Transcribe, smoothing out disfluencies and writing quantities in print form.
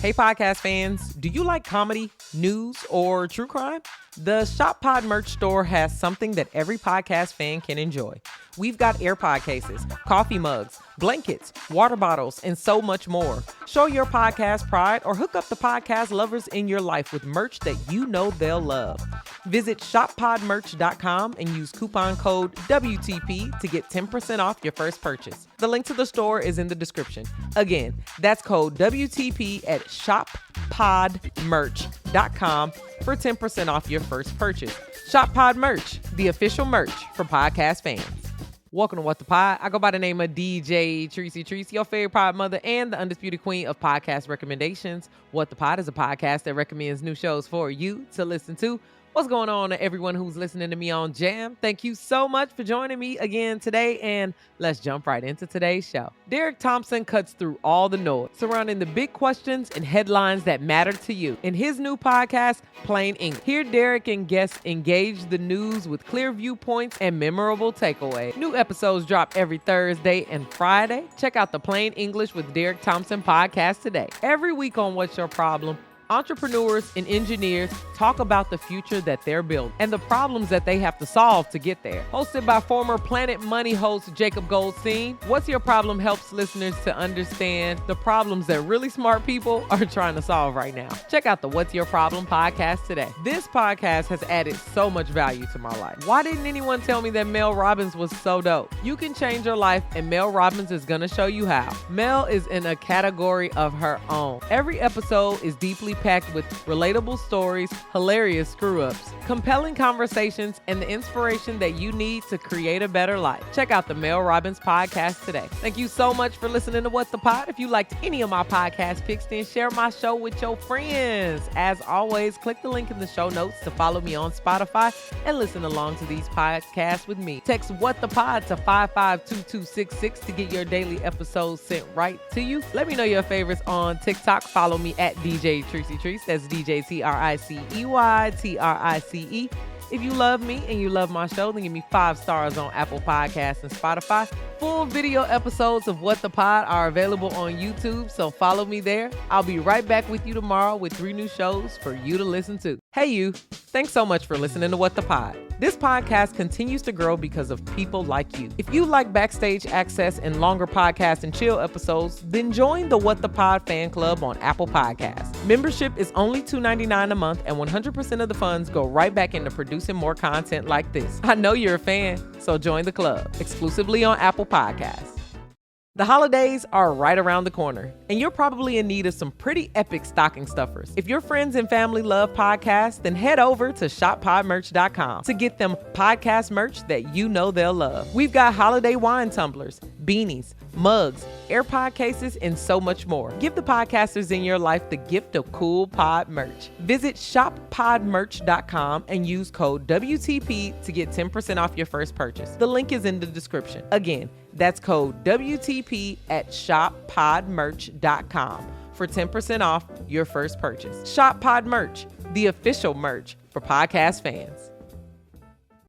Hey podcast fans, do you like comedy, news, or true crime? The Shop Pod merch store has something that every podcast fan can enjoy. We've got AirPod cases, coffee mugs, blankets, water bottles, and so much more. Show your podcast pride or hook up the podcast lovers in your life with merch that you know they'll love. Visit shoppodmerch.com and use coupon code WTP to get 10% off your first purchase. The link to the store is in the description. Again, that's code WTP at shoppodmerch.com for 10% off your first purchase. Shop Pod Merch, the official merch for podcast fans. Welcome to What the Pod. I go by the name of DJ Tracy, your favorite pod mother and the undisputed queen of podcast recommendations. What the Pod is a podcast that recommends new shows for you to listen to. What's going on to everyone who's listening to me on Jam? Thank you so much for joining me again today, and let's jump right into today's show. Derek Thompson cuts through all the noise surrounding the big questions and headlines that matter to you. In his new podcast, Plain English, hear Derek and guests engage the news with clear viewpoints and memorable takeaways. New episodes drop every Thursday and Friday. Check out the Plain English with Derek Thompson podcast today. Every week on What's Your Problem, entrepreneurs and engineers talk about the future that they're building and the problems that they have to solve to get there. Hosted by former Planet Money host Jacob Goldstein, What's Your Problem helps listeners to understand the problems that really smart people are trying to solve right now. Check out the What's Your Problem podcast today. This podcast has added so much value to my life. Why didn't anyone tell me that Mel Robbins was so dope? You can change your life, and Mel Robbins is going to show you how. Mel is in a category of her own. Every episode is deeply packed with relatable stories, hilarious screw-ups, compelling conversations, and the inspiration that you need to create a better life. Check out the Mel Robbins podcast today. Thank you so much for listening to What the Pod. If you liked any of my podcast picks, then share my show with your friends. As always, click the link in the show notes to follow me on Spotify and listen along to these podcasts with me. Text What the Pod to 552266 to get your daily episodes sent right to you. Let me know your favorites on TikTok. Follow me at DJ Tracy. That's DJ TRICEY. If you love me and you love my show, then give me 5 stars on Apple Podcasts and Spotify. Full video episodes of What the Pod are available on YouTube, so follow me there. I'll be right back with you tomorrow with 3 new shows for you to listen to. Hey you, thanks so much for listening to What the Pod. This podcast continues to grow because of people like you. If you like backstage access and longer podcast and chill episodes, then join the What the Pod fan club on Apple Podcasts. Membership is only $2.99 a month, and 100% of the funds go right back into producing more content like this. I know you're a fan, so join the club exclusively on Apple Podcasts. The holidays are right around the corner, and you're probably in need of some pretty epic stocking stuffers. If your friends and family love podcasts, then head over to shoppodmerch.com to get them podcast merch that you know they'll love. We've got holiday wine tumblers, beanies, mugs, AirPod cases, and so much more. Give the podcasters in your life the gift of cool pod merch. Visit shoppodmerch.com and use code WTP to get 10% off your first purchase. The link is in the description. Again, that's code WTP at shoppodmerch.com for 10% off your first purchase. Shop Pod Merch, the official merch for podcast fans.